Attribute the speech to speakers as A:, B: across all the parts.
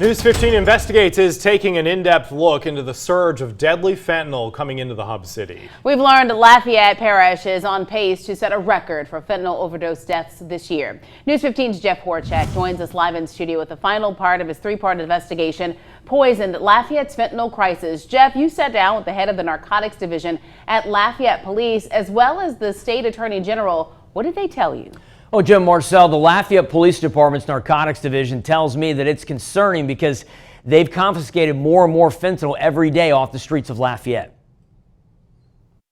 A: News 15 Investigates is taking an in-depth look into the surge of deadly fentanyl coming into the hub city.
B: We've learned Lafayette Parish is on pace to set a record for fentanyl overdose deaths this year. News 15's Jeff Horchak joins us live in studio with the final part of his three-part investigation, Poisoned: Lafayette's Fentanyl Crisis. Jeff, you sat down with the head of the narcotics division at Lafayette Police, as well as the state attorney general. What did they tell you?
C: Well, Jim Marcel, the Lafayette Police Department's narcotics division tells me that it's concerning because they've confiscated more and more fentanyl every day off the streets of Lafayette.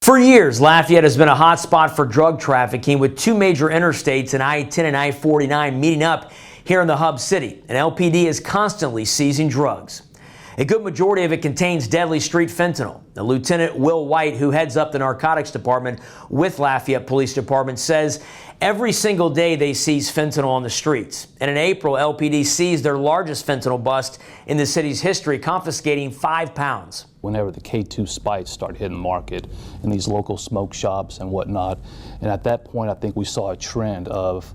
C: For years, Lafayette has been a hot spot for drug trafficking, with two major interstates in I-10 and I-49 meeting up here in the hub city, and LPD is constantly seizing drugs. A good majority of it contains deadly street fentanyl. Now, Lieutenant Will White, who heads up the narcotics department with Lafayette Police Department, says every single day they seize fentanyl on the streets. And in April, LPD seized their largest fentanyl bust in the city's history, confiscating 5 pounds.
D: Whenever the K2 spikes start hitting the market in these local smoke shops and whatnot, and at that point I think we saw a trend of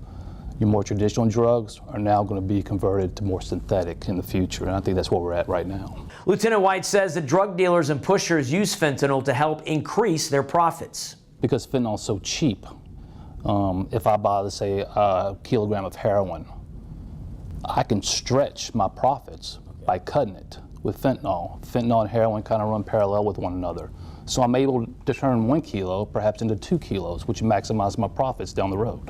D: your more traditional drugs are now going to be converted to more synthetic in the future, and I think that's where we're at right now.
C: Lieutenant White says that drug dealers and pushers use fentanyl to help increase their profits.
D: Because fentanyl is so cheap, if I buy, let's say, a kilogram of heroin, I can stretch my profits by cutting it with fentanyl. Fentanyl and heroin kind of run parallel with one another. So I'm able to turn 1 kilo perhaps into 2 kilos, which maximizes my profits down the road.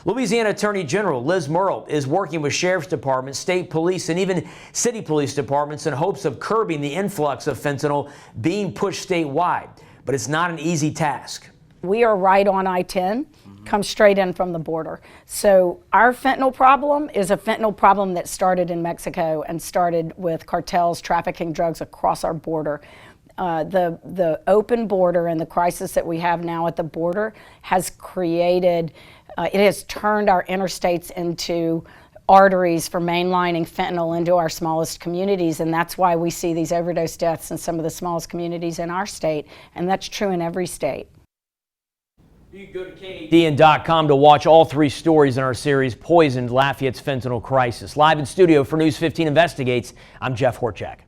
C: Louisiana Attorney General Liz Murrill is working with sheriff's departments, state police, and even city police departments in hopes of curbing the influx of fentanyl being pushed statewide. But it's not an easy task.
E: We are right on I-10, come straight in from the border. So our fentanyl problem is a fentanyl problem that started in Mexico and started with cartels trafficking drugs across our border. The open border and the crisis that we have now at the border has created, it has turned our interstates into arteries for mainlining fentanyl into our smallest communities, and that's why we see these overdose deaths in some of the smallest communities in our state, and that's true in every state.
C: You can go to KADN.com to watch all 3 stories in our series, Poisoned: Lafayette's Fentanyl Crisis. Live in studio for News 15 Investigates, I'm Jeff Horchak.